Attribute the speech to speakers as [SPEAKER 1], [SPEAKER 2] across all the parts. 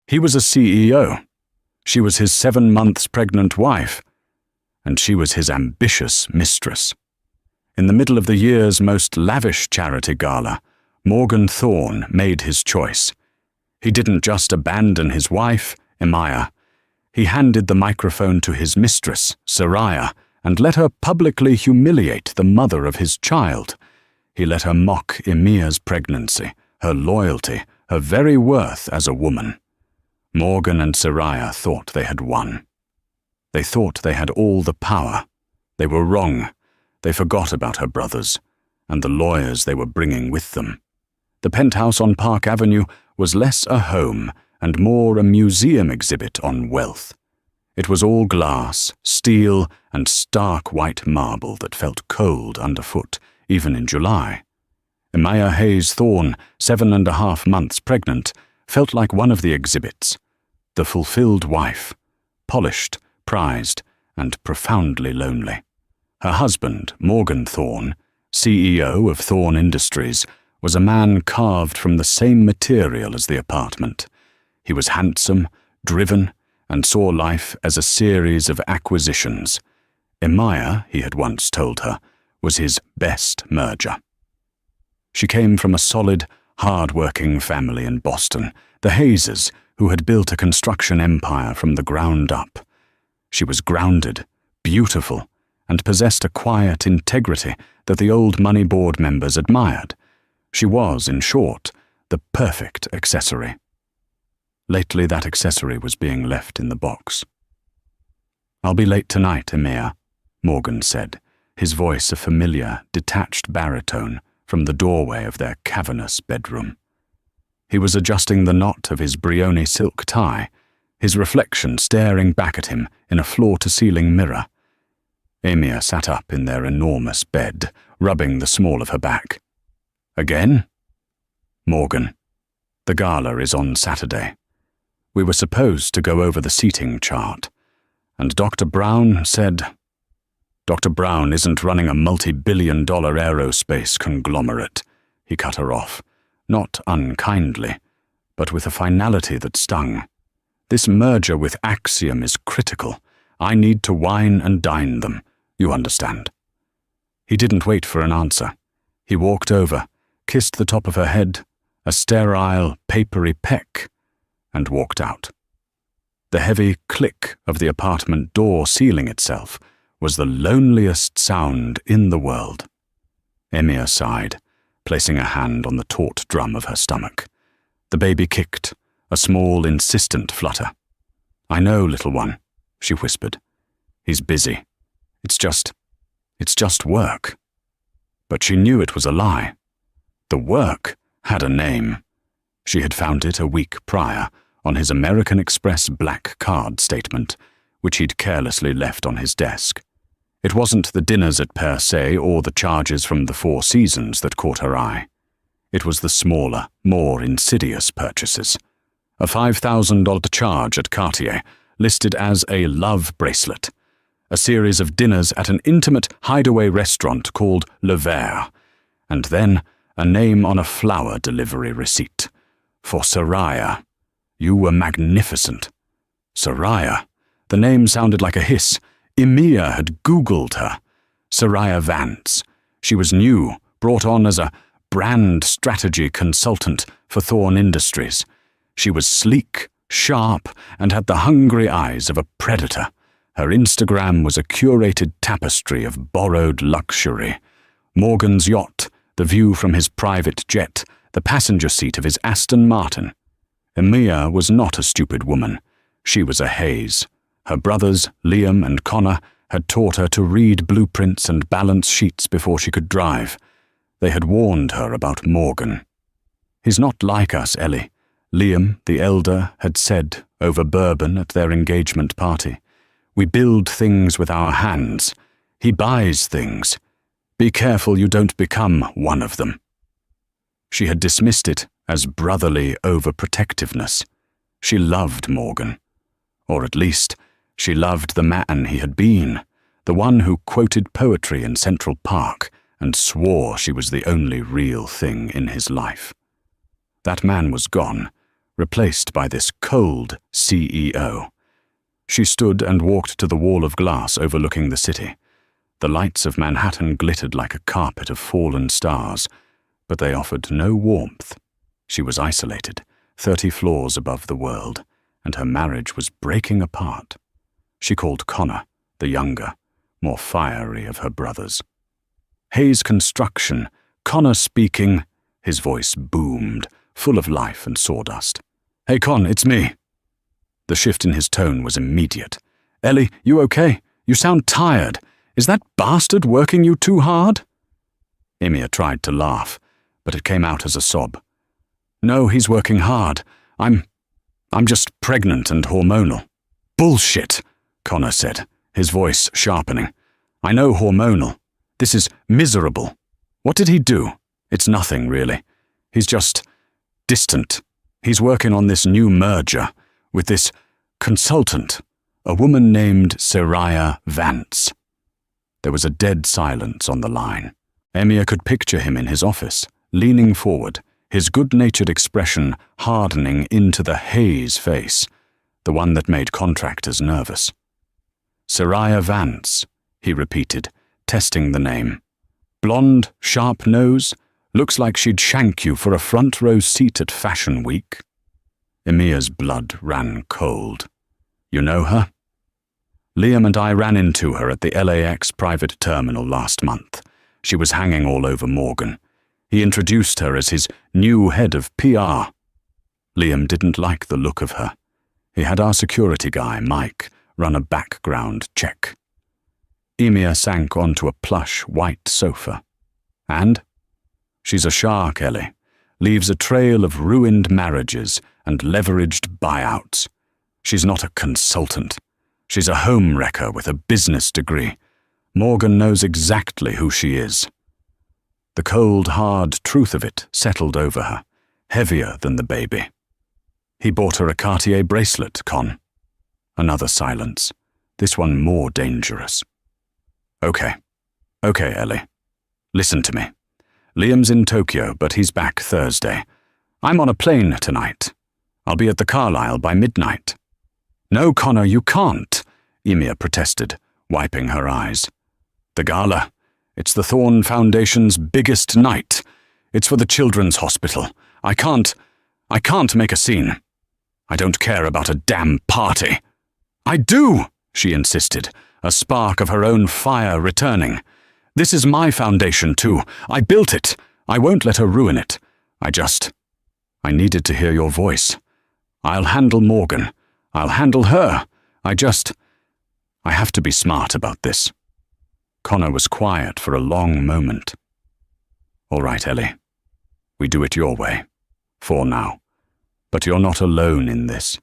[SPEAKER 1] He was a CEO. She was his 7 months pregnant wife, and she was his ambitious mistress. In the middle of the year's most lavish charity gala, Morgan Thorne made his choice. He didn't just abandon his wife, Emiya. He handed the microphone to his mistress, Soraya, and let her publicly humiliate the mother of his child. He let her mock Emiya's pregnancy, her loyalty, her very worth as a woman. Morgan and Soraya thought they had won. They thought they had all the power. They were wrong. They forgot about her brothers, and the lawyers they were bringing with them. The penthouse on Park Avenue was less a home and more a museum exhibit on wealth. It was all glass, steel, and stark white marble that felt cold underfoot, even in July. Emiya Hayes Thorne, 7.5 months pregnant, felt like one of the exhibits, the fulfilled wife, polished, prized, and profoundly lonely. Her husband, Morgan Thorne, CEO of Thorne Industries, was a man carved from the same material as the apartment. He was handsome, driven, and saw life as a series of acquisitions. Emiya, he had once told her, was his best merger. She came from a solid, hard-working family in Boston, the Hayeses, who had built a construction empire from the ground up. She was grounded, beautiful, and possessed a quiet integrity that the old money board members admired. She was, in short, the perfect accessory. Lately that accessory was being left in the box. "I'll be late tonight, Emiya," Morgan said, his voice a familiar, detached baritone from the doorway of their cavernous bedroom. He was adjusting the knot of his Brioni silk tie, his reflection staring back at him in a floor-to-ceiling mirror. Emiya sat up in their enormous bed, rubbing the small of her back. "Again?" "Morgan, the gala is on Saturday. We were supposed to go over the seating chart, and Dr. Brown said—" "Dr. Brown isn't running a multi-billion-dollar aerospace conglomerate," he cut her off, not unkindly, but with a finality that stung. "This merger with Axiom is critical. I need to wine and dine them, you understand." He didn't wait for an answer. He walked over, kissed the top of her head, a sterile, papery peck, and walked out. The heavy click of the apartment door sealing itself was the loneliest sound in the world. Emiya sighed, placing a hand on the taut drum of her stomach. The baby kicked, a small, insistent flutter. "I know, little one," she whispered. "He's busy. It's just work." But she knew it was a lie. The work had a name. She had found it a week prior on his American Express black card statement, which he'd carelessly left on his desk. It wasn't the dinners at Per Se or the charges from the Four Seasons that caught her eye. It was the smaller, more insidious purchases. A $5,000 charge at Cartier, listed as a love bracelet. A series of dinners at an intimate hideaway restaurant called Le Verre, and then a name on a flower delivery receipt. For Soraya. You were magnificent. Soraya. The name sounded like a hiss. Emiya had Googled her. Soraya Vance. She was new, brought on as a brand strategy consultant for Thorne Industries. She was sleek, sharp, and had the hungry eyes of a predator. Her Instagram was a curated tapestry of borrowed luxury. Morgan's yacht, the view from his private jet, the passenger seat of his Aston Martin. Emiya was not a stupid woman. She was a Hayes. Her brothers, Liam and Connor, had taught her to read blueprints and balance sheets before she could drive. They had warned her about Morgan. "He's not like us, Ellie," Liam, the elder, had said over bourbon at their engagement party. "We build things with our hands. He buys things. Be careful you don't become one of them." She had dismissed it as brotherly overprotectiveness. She loved Morgan. Or at least, she loved the man he had been, the one who quoted poetry in Central Park and swore she was the only real thing in his life. That man was gone, replaced by this cold CEO. She stood and walked to the wall of glass overlooking the city. The lights of Manhattan glittered like a carpet of fallen stars, but they offered no warmth. She was isolated, 30 floors above the world, and her marriage was breaking apart. She called Connor, the younger, more fiery of her brothers. Hayes Construction, Connor speaking. His voice boomed, full of life and sawdust. Hey Con, it's me. The shift in his tone was immediate. Ellie, you okay? You sound tired. Is that bastard working you too hard? Ymir tried to laugh, but it came out as a sob. No, he's working hard. I'm just pregnant and hormonal. Bullshit, Connor said, his voice sharpening. I know hormonal. This is miserable. What did he do? It's nothing, really. He's just distant. He's working on this new merger with this consultant, a woman named Saraya Vance. There was a dead silence on the line. Ymir could picture him in his office, leaning forward, his good-natured expression hardening into the Hayes face, the one that made contractors nervous. Saraya Vance, he repeated, testing the name. Blonde, sharp nose, looks like she'd shank you for a front-row seat at Fashion Week. Ymir's blood ran cold. You know her? Liam and I ran into her at the LAX private terminal last month. She was hanging all over Morgan. He introduced her as his new head of PR. Liam didn't like the look of her. He had our security guy, Mike, run a background check. Ymir sank onto a plush white sofa. And? She's a shark, Ellie. Leaves a trail of ruined marriages and leveraged buyouts. She's not a consultant. She's a home wrecker with a business degree. Morgan knows exactly who she is. The cold, hard truth of it settled over her, heavier than the baby. He bought her a Cartier bracelet, Con. Another silence, this one more dangerous. Okay, Ellie. Listen to me. Liam's in Tokyo, but he's back Thursday. I'm on a plane tonight. I'll be at the Carlisle by midnight. No, Connor, you can't, Ymir protested, wiping her eyes. The gala. It's the Thorn Foundation's biggest night. It's for the Children's Hospital. I can't make a scene. I don't care about a damn party. I do, she insisted, a spark of her own fire returning. This is my foundation, too. I built it. I won't let her ruin it. I needed to hear your voice. I'll handle Morgan. I'll handle her. I have to be smart about this. Connor was quiet for a long moment. All right, Ellie. We do it your way. For now. But you're not alone in this.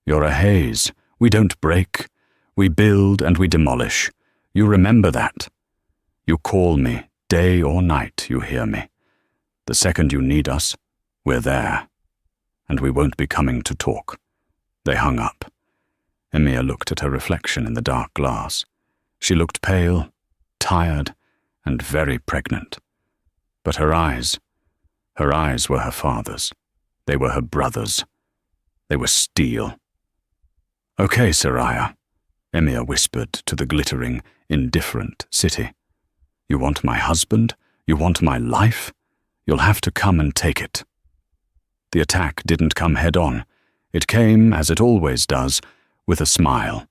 [SPEAKER 1] You're a Hayes. We don't break. We build and we demolish. You remember that. You call me, day or night, you hear me. The second you need us, we're there. And we won't be coming to talk. They hung up. Ymir looked at her reflection in the dark glass. She looked pale, tired, and very pregnant. But her eyes were her father's. They were her brother's. They were steel. Okay, Saraya, Ymir whispered to the glittering, indifferent city. You want my husband? You want my life? You'll have to come and take it. The attack didn't come head-on. It came, as it always does, with a smile.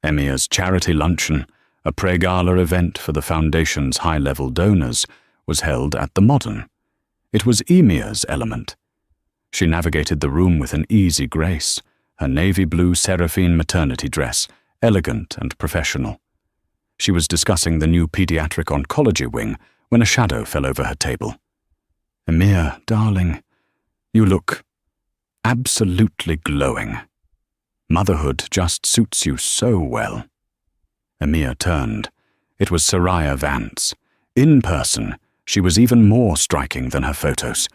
[SPEAKER 1] Ymir's charity luncheon, a pre-gala event for the Foundation's high-level donors, was held at the Modern. It was Ymir's element. She navigated the room with an easy grace, her navy blue seraphine maternity dress, elegant and professional. She was discussing the new pediatric oncology wing when a shadow fell over her table. Ymir, darling, you look absolutely glowing. Motherhood just suits you so well. Ymir turned. It was Saraya Vance. In person, she was even more striking than her photos.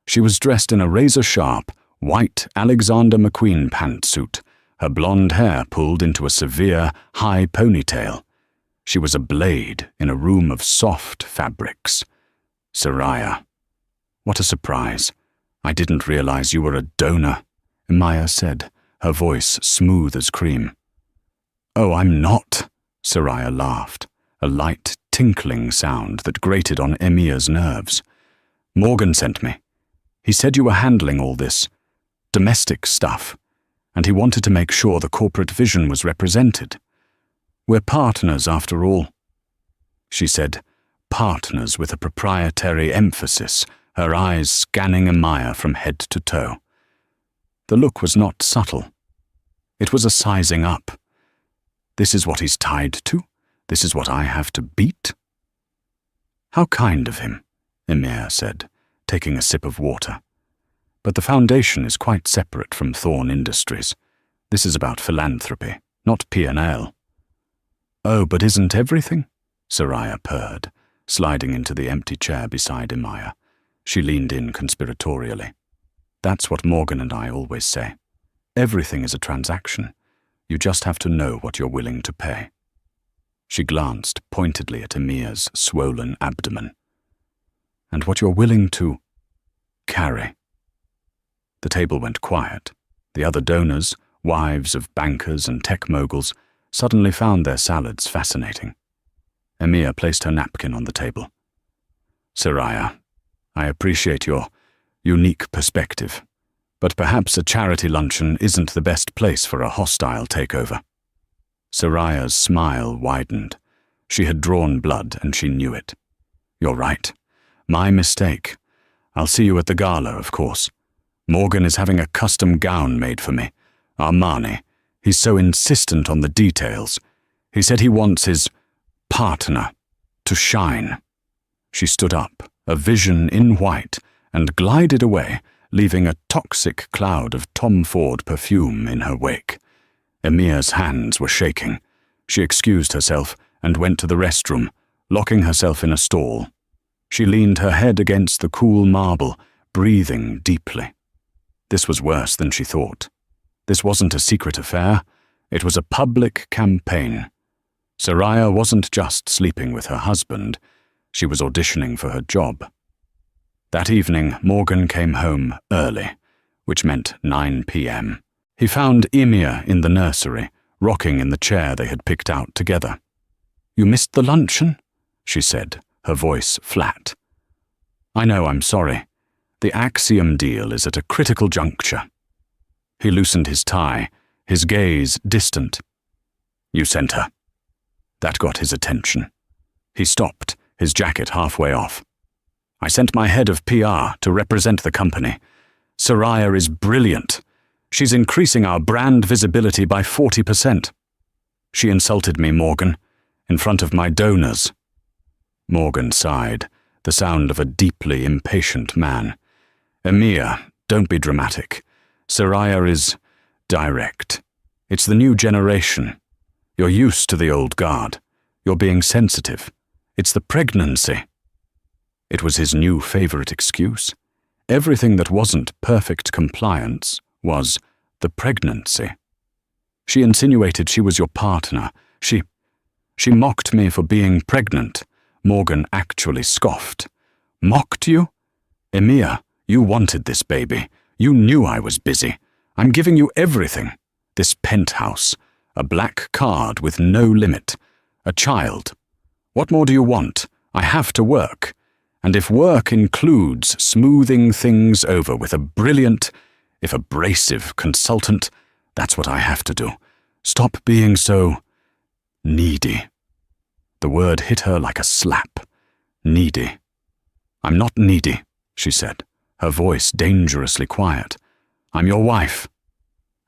[SPEAKER 1] She was dressed in a razor-sharp, white Alexander McQueen pantsuit, her blonde hair pulled into a severe, high ponytail. She was a blade in a room of soft fabrics. Saraya. What a surprise. I didn't realize you were a donor. Maya said, her voice smooth as cream. "Oh, I'm not," Soraya laughed, a light, tinkling sound that grated on Emir's nerves. "Morgan sent me. He said you were handling all this domestic stuff, and he wanted to make sure the corporate vision was represented. We're partners, after all." She said, partners with a proprietary emphasis, her eyes scanning Amaya from head to toe. The look was not subtle. It was a sizing up. This is what he's tied to? This is what I have to beat? "How kind of him," Emir said, taking a sip of water. "But the foundation is quite separate from Thorn Industries. This is about philanthropy, not P&L. "Oh, but isn't everything?" Soraya purred, sliding into the empty chair beside Amaya. She leaned in conspiratorially. "That's what Morgan and I always say. Everything is a transaction. You just have to know what you're willing to pay." She glanced pointedly at Emir's swollen abdomen. "And what you're willing to carry." The table went quiet. The other donors, wives of bankers and tech moguls, suddenly found their salads fascinating. Emir placed her napkin on the table. "Soraya, I appreciate your unique perspective, but perhaps a charity luncheon isn't the best place for a hostile takeover." Soraya's smile widened. She had drawn blood, and she knew it. "You're right. My mistake. I'll see you at the gala, of course. Morgan is having a custom gown made for me. Armani. He's so insistent on the details. He said he wants his partner to shine." She stood up, a vision in white, and glided away, leaving a toxic cloud of Tom Ford perfume in her wake. Emir's hands were shaking. She excused herself and went to the restroom, locking herself in a stall. She leaned her head against the cool marble, breathing deeply. This was worse than she thought. This wasn't a secret affair. It was a public campaign. Soraya wasn't just sleeping with her husband. She was auditioning for her job. That evening, Morgan came home early, which meant 9 p.m. He found Emir in the nursery, rocking in the chair they had picked out together. "You missed the luncheon?" she said, her voice flat. "I know, I'm sorry. The Axiom deal is at a critical juncture." He loosened his tie, his gaze distant. "You sent her." That got his attention. He stopped, his jacket halfway off. "I sent my head of PR to represent the company. Soraya is brilliant. She's increasing our brand visibility by 40%. She insulted me, Morgan, in front of my donors." Morgan sighed, the sound of a deeply impatient man. "Emir, don't be dramatic. Soraya is direct. It's the new generation. You're used to the old guard. You're being sensitive. It's the pregnancy." It was his new favorite excuse. Everything that wasn't perfect compliance was the pregnancy. "She insinuated she was your partner. She mocked me for being pregnant." Morgan actually scoffed. "Mocked you? Emir, you wanted this baby. You knew I was busy. I'm giving you everything. This penthouse, a black card with no limit, a child. What more do you want? I have to work. And if work includes smoothing things over with a brilliant, if abrasive consultant, that's what I have to do. Stop being so needy." The word hit her like a slap. Needy. "I'm not needy," she said, her voice dangerously quiet. "I'm your wife.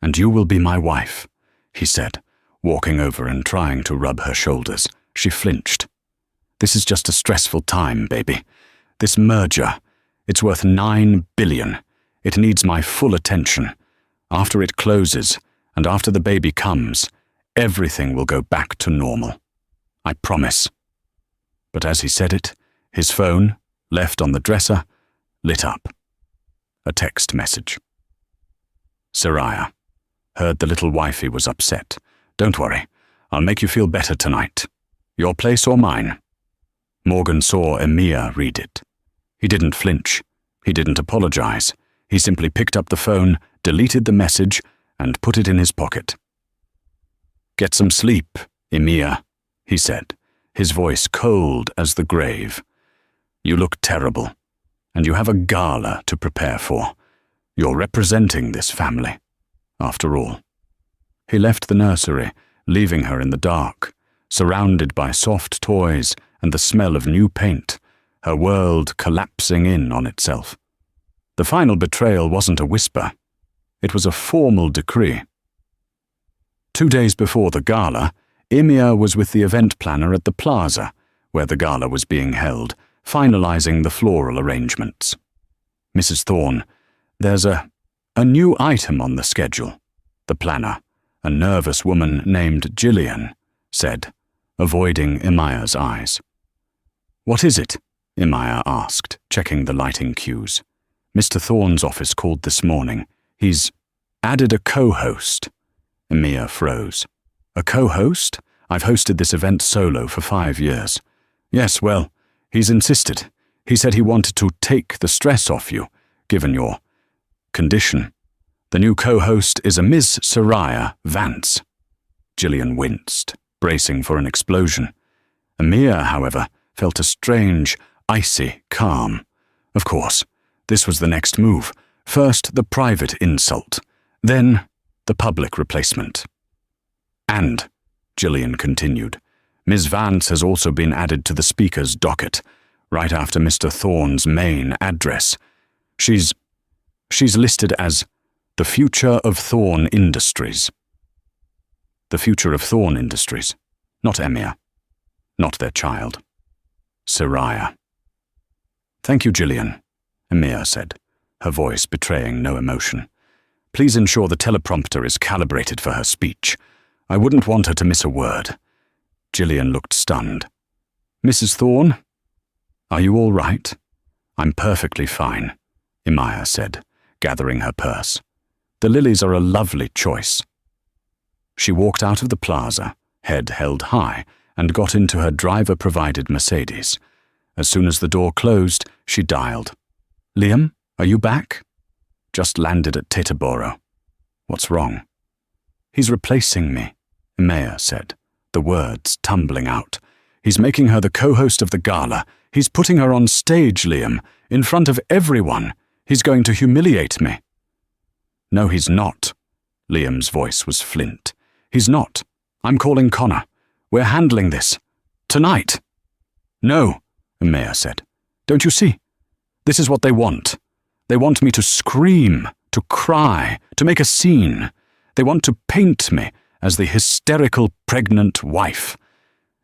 [SPEAKER 1] And you will be my wife," he said, walking over and trying to rub her shoulders. She flinched. "This is just a stressful time, baby. This merger, it's worth $9 billion. It needs my full attention. After it closes, and after the baby comes, everything will go back to normal. I promise." But as he said it, his phone, left on the dresser, lit up. A text message. "Soraya, heard the little wifey was upset. Don't worry, I'll make you feel better tonight. Your place or mine?" Morgan saw Emir read it. He didn't flinch. He didn't apologize. He simply picked up the phone, deleted the message, and put it in his pocket. "Get some sleep, Emir," he said, his voice cold as the grave. "You look terrible, and you have a gala to prepare for. You're representing this family, after all." He left the nursery, leaving her in the dark, surrounded by soft toys and the smell of new paint, her world collapsing in on itself. The final betrayal wasn't a whisper. It was a formal decree. 2 days before the gala, Emir was with the event planner at the plaza, where the gala was being held, finalizing the floral arrangements. "Mrs. Thorne, there's a new item on the schedule," the planner, a nervous woman named Gillian, said, avoiding Emire's eyes. "What is it?" Emire asked, checking the lighting cues. "Mr. Thorne's office called this morning. He's added a co-host." Emir froze. "A co-host? I've hosted this event solo for 5 years. Yes, well, he's insisted. He said he wanted to take the stress off you, given your condition. The new co-host is a Ms. Soraya Vance." Gillian winced, bracing for an explosion. Emir, however, felt a strange, icy calm. Of course, this was the next move. First the private insult, then the public replacement. "And," Gillian continued, "Ms. Vance has also been added to the speaker's docket, right after Mr. Thorne's main address. She's listed as the future of Thorne Industries." The future of Thorne Industries, not Emir, not their child. Soraya. "Thank you, Gillian," Emir said, her voice betraying no emotion. "Please ensure the teleprompter is calibrated for her speech. I wouldn't want her to miss a word." Gillian looked stunned. "Mrs. Thorne? Are you all right?" "I'm perfectly fine," Emir said, gathering her purse. "The lilies are a lovely choice." She walked out of the plaza, head held high, and got into her driver-provided Mercedes. As soon as the door closed, she dialed. "Liam, are you back?" "Just landed at Teterboro." "What's wrong?" "He's replacing me," Emir said, the words tumbling out. "He's making her the co-host of the gala. He's putting her on stage, Liam, in front of everyone. He's going to humiliate me." "No, he's not." Liam's voice was flint. "He's not. I'm calling Connor. We're handling this. Tonight." "No," Emir said. "Don't you see? This is what they want. They want me to scream, to cry, to make a scene. They want to paint me as the hysterical pregnant wife.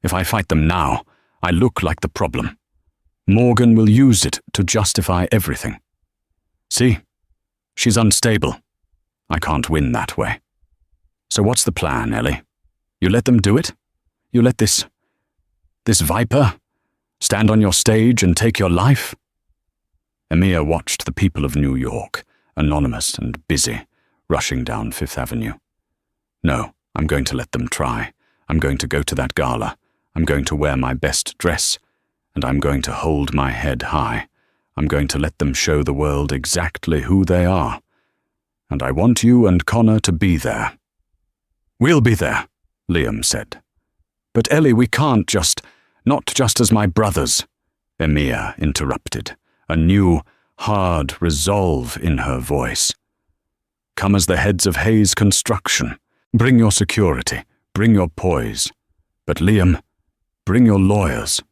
[SPEAKER 1] If I fight them now, I look like the problem. Morgan will use it to justify everything. See? She's unstable. I can't win that way. So what's the plan, Ellie? You let them do it? You let this viper stand on your stage and take your life?" Emir watched the people of New York, anonymous and busy, rushing down Fifth Avenue. "No, I'm going to let them try. I'm going to go to that gala. I'm going to wear my best dress, and I'm going to hold my head high. I'm going to let them show the world exactly who they are. And I want you and Connor to be there." "We'll be there," Liam said. "But Ellie, we can't not just as my brothers," Emir interrupted, a new, hard resolve in her voice. "Come as the heads of Hayes Construction. Bring your security, bring your poise. But Liam, bring your lawyers."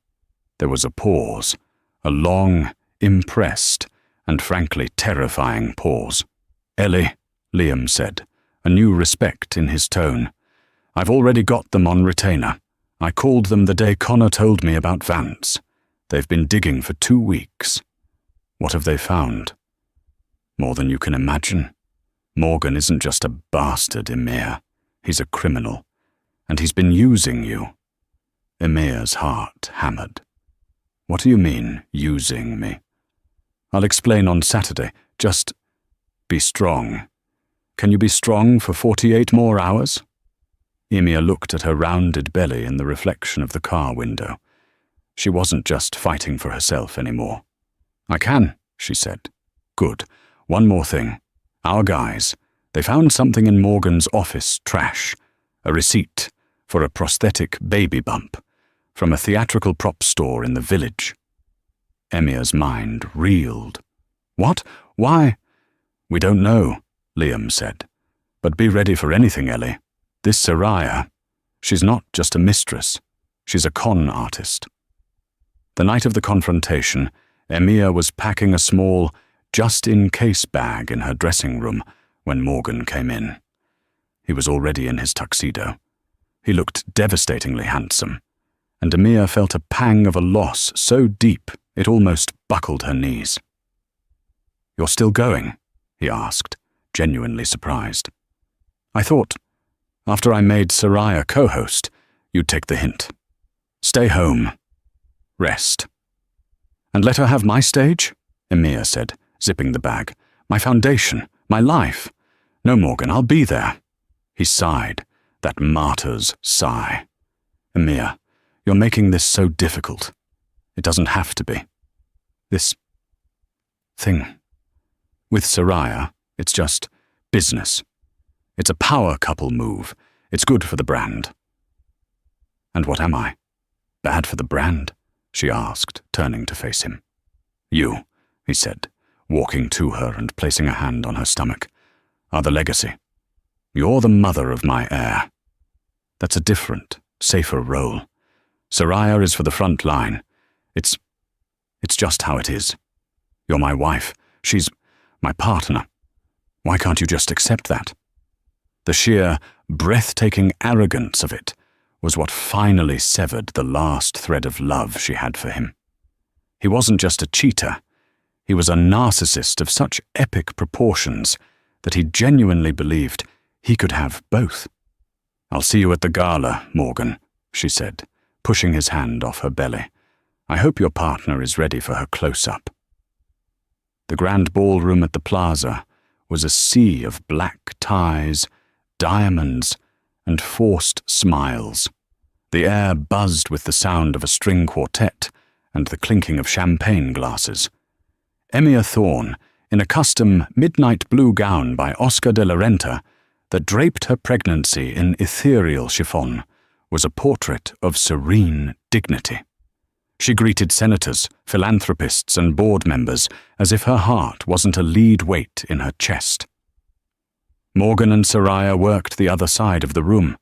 [SPEAKER 1] There was a pause, a long, impressed, and frankly terrifying pause. "Ellie," Liam said, a new respect in his tone. "I've already got them on retainer. I called them the day Connor told me about Vance. They've been digging for 2 weeks. What have they found? More than you can imagine. Morgan isn't just a bastard, Emir. He's a criminal. And he's been using you." Emir's heart hammered. "What do you mean, using me?" "I'll explain on Saturday. Just be strong. Can you be strong for 48 more hours?" Emir looked at her rounded belly in the reflection of the car window. She wasn't just fighting for herself anymore. "I can," she said. "Good. One more thing. Our guys, they found something in Morgan's office trash, a receipt for a prosthetic baby bump from a theatrical prop store in the village. Emir's mind reeled. What? Why? We don't know, Liam said. But be ready for anything, Ellie. This Soraya, she's not just a mistress. She's a con artist. The night of the confrontation, Emir was packing a small, just-in-case bag in her dressing room when Morgan came in. He was already in his tuxedo. He looked devastatingly handsome, and Emir felt a pang of a loss so deep it almost buckled her knees. "You're still going?" he asked, genuinely surprised. "I thought, after I made Soraya co-host, you'd take the hint. Stay home. Rest." "And let her have my stage?" Emir said, zipping the bag. "My foundation, my life. No, Morgan, I'll be there." He sighed, that martyr's sigh. "Emir, you're making this so difficult. It doesn't have to be. This thing. With Soraya, it's just business. It's a power couple move. It's good for the brand." "And what am I? Bad for the brand?" she asked, turning to face him. "You," he said, walking to her and placing a hand on her stomach, "are the legacy. You're the mother of my heir. That's a different, safer role. Soraya is for the front line. It's just how it is. You're my wife. She's my partner. Why can't you just accept that?" The sheer, breathtaking arrogance of it was what finally severed the last thread of love she had for him. He wasn't just a cheater. He was a narcissist of such epic proportions that he genuinely believed he could have both. "I'll see you at the gala, Morgan," she said, pushing his hand off her belly. "I hope your partner is ready for her close-up." The grand ballroom at the plaza was a sea of black ties, diamonds, and forced smiles. The air buzzed with the sound of a string quartet and the clinking of champagne glasses. Emir Thorne, in a custom midnight blue gown by Oscar de la Renta that draped her pregnancy in ethereal chiffon, was a portrait of serene dignity. She greeted senators, philanthropists, and board members as if her heart wasn't a lead weight in her chest. Morgan and Soraya worked the other side of the room.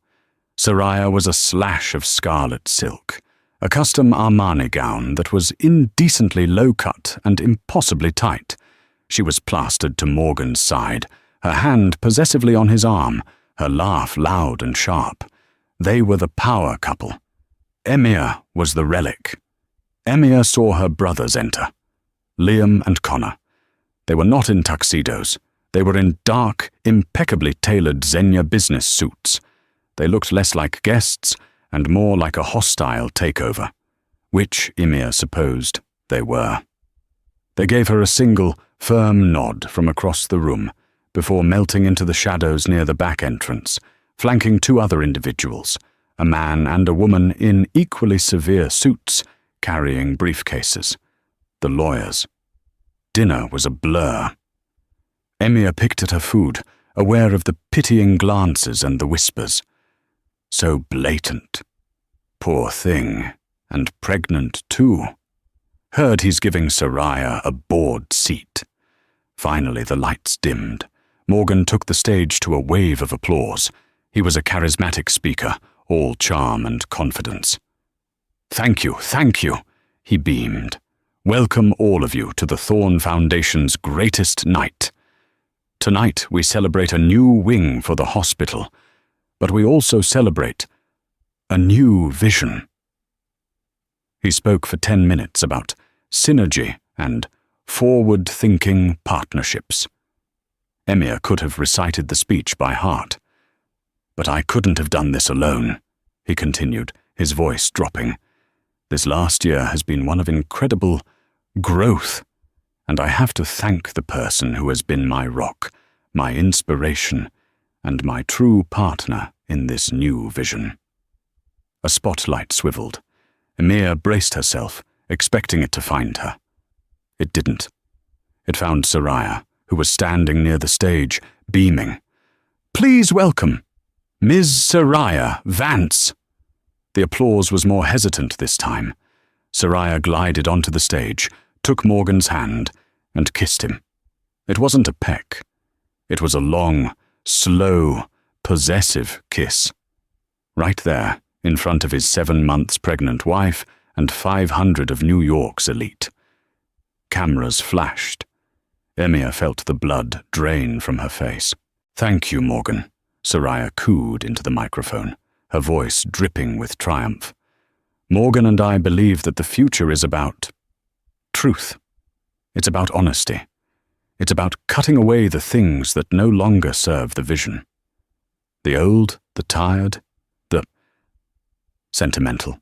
[SPEAKER 1] Soraya was a slash of scarlet silk, a custom Armani gown that was indecently low-cut and impossibly tight. She was plastered to Morgan's side, her hand possessively on his arm, her laugh loud and sharp. They were the power couple. Emir was the relic. Emir saw her brothers enter, Liam and Connor. They were not in tuxedos. They were in dark, impeccably tailored Xenia business suits. They looked less like guests and more like a hostile takeover, which Emir supposed they were. They gave her a single, firm nod from across the room before melting into the shadows near the back entrance, flanking two other individuals, a man and a woman in equally severe suits, carrying briefcases. The lawyers. Dinner was a blur. Emir picked at her food, aware of the pitying glances and the whispers. So blatant. Poor thing. And pregnant too. Heard he's giving Soraya a board seat. Finally the lights dimmed. Morgan took the stage to a wave of applause. He was a charismatic speaker, all charm and confidence. Thank you," he beamed. "Welcome all of you to the Thorne Foundation's greatest night. Tonight we celebrate a new wing for the hospital, but we also celebrate a new vision." He spoke for 10 minutes about synergy and forward-thinking partnerships. Emir could have recited the speech by heart. "But I couldn't have done this alone," he continued, his voice dropping. "This last year has been one of incredible growth, and I have to thank the person who has been my rock, my inspiration, and my true partner in this new vision." A spotlight swiveled. Emir braced herself, expecting it to find her. It didn't. It found Soraya, who was standing near the stage, beaming. "Please welcome Ms. Soraya Vance." The applause was more hesitant this time. Soraya glided onto the stage, took Morgan's hand, and kissed him. It wasn't a peck. It was a long, slow, possessive kiss. Right there, in front of his 7 months pregnant wife and 500 of New York's elite. Cameras flashed. Emir felt the blood drain from her face. "Thank you, Morgan," Soraya cooed into the microphone, her voice dripping with triumph. "Morgan and I believe that the future is about truth. It's about honesty. It's about cutting away the things that no longer serve the vision. The old, the tired, the sentimental."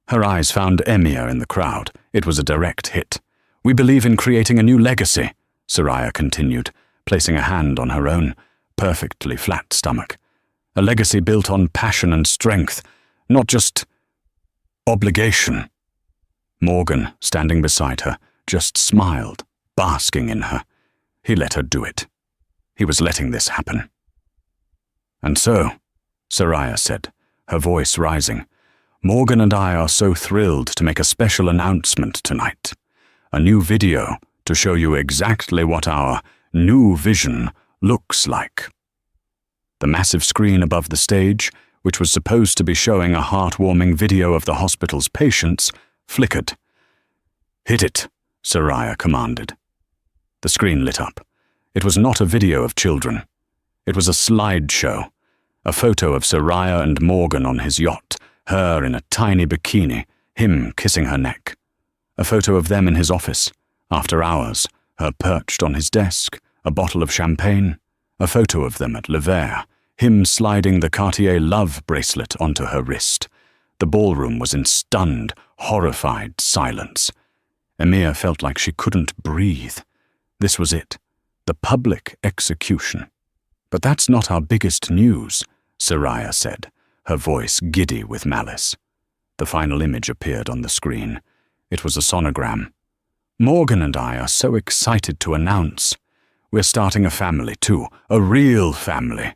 [SPEAKER 1] Her eyes found Emir in the crowd. It was a direct hit. "We believe in creating a new legacy," Soraya continued, placing a hand on her own, perfectly flat stomach. "A legacy built on passion and strength, not just obligation." Morgan, standing beside her, just smiled, basking in her. He let her do it. He was letting this happen. "And so," Soraya said, her voice rising, "Morgan and I are so thrilled to make a special announcement tonight. A new video to show you exactly what our new vision looks like." The massive screen above the stage, which was supposed to be showing a heartwarming video of the hospital's patients, flickered. "Hit it," Soraya commanded. The screen lit up. It was not a video of children. It was a slideshow, a photo of Soraya and Morgan on his yacht, her in a tiny bikini, him kissing her neck. A photo of them in his office, after hours, her perched on his desk, a bottle of champagne. A photo of them at Le Verre, him sliding the Cartier love bracelet onto her wrist. The ballroom was in stunned, horrified silence. Emir felt like she couldn't breathe. This was it, the public execution. "But that's not our biggest news," Soraya said, her voice giddy with malice. The final image appeared on the screen. It was a sonogram. "Morgan and I are so excited to announce. We're starting a family too, a real family."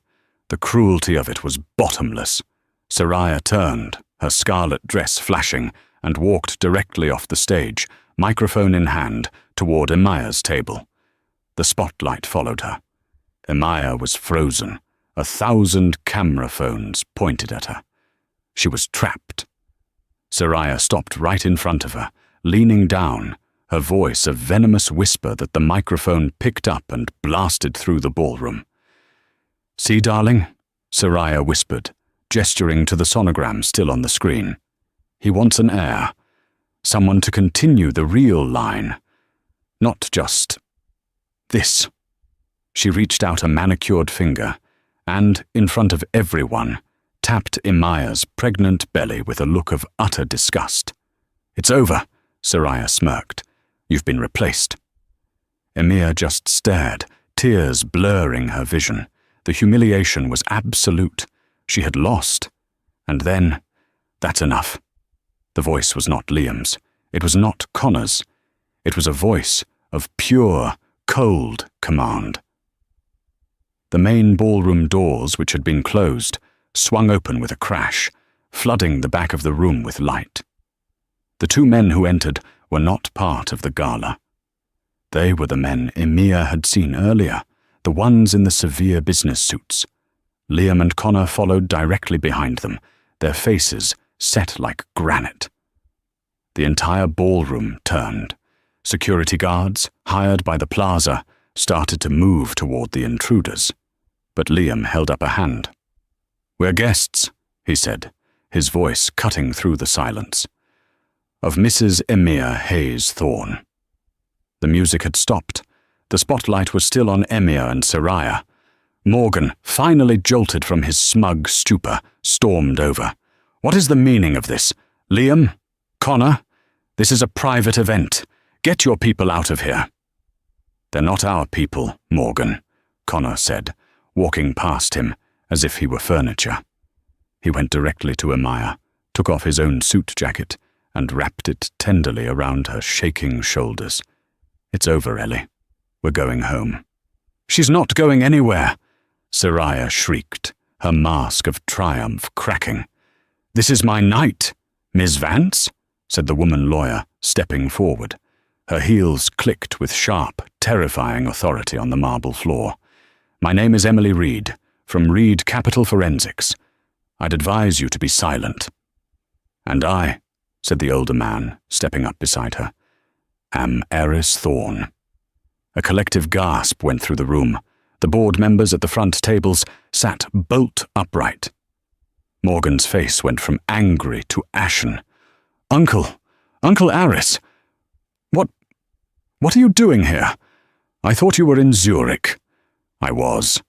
[SPEAKER 1] The cruelty of it was bottomless. Soraya turned, her scarlet dress flashing, and walked directly off the stage, microphone in hand, toward Emire's table. The spotlight followed her. Emire was frozen, 1,000 camera phones pointed at her. She was trapped. Soraya stopped right in front of her, leaning down, her voice a venomous whisper that the microphone picked up and blasted through the ballroom. "See, darling?" Soraya whispered, gesturing to the sonogram still on the screen. "He wants an heir, someone to continue the real line, not just this." She reached out a manicured finger and, in front of everyone, tapped Emire's pregnant belly with a look of utter disgust. "It's over," Soraya smirked. "You've been replaced." Emir just stared, tears blurring her vision. The humiliation was absolute. She had lost. And then, "That's enough." The voice was not Liam's. It was not Connor's. It was a voice of pure, cold command. The main ballroom doors, which had been closed, swung open with a crash, flooding the back of the room with light. The 2 men who entered were not part of the gala. They were the men Emir had seen earlier, the ones in the severe business suits. Liam and Connor followed directly behind them, their faces set like granite. The entire ballroom turned. Security guards, hired by the plaza, started to move toward the intruders. But Liam held up a hand. "We're guests," he said, his voice cutting through the silence, "of Mrs. Emir Hayes Thorne." The music had stopped. The spotlight was still on Emir and Soraya. Morgan, finally jolted from his smug stupor, stormed over. "What is the meaning of this? Liam? Connor? This is a private event. Get your people out of here." "They're not our people, Morgan," Connor said, walking past him as if he were furniture. He went directly to Emir, took off his own suit jacket, and wrapped it tenderly around her shaking shoulders. "It's over, Ellie. We're going home." She's not going anywhere, Soraya shrieked, her mask of triumph cracking. This is my night, Miss Vance, said the woman lawyer, stepping forward. Her heels clicked with sharp, terrifying authority on the marble floor. My name is Emily Reed, from Reed Capital Forensics. I'd advise you to be silent. And I, said the older man, stepping up beside her, am Eris Thorne. A collective gasp went through the room. The board members at the front tables sat bolt upright. Morgan's face went from angry to ashen. Uncle Aris, what are you doing here? I thought you were in Zurich. I was,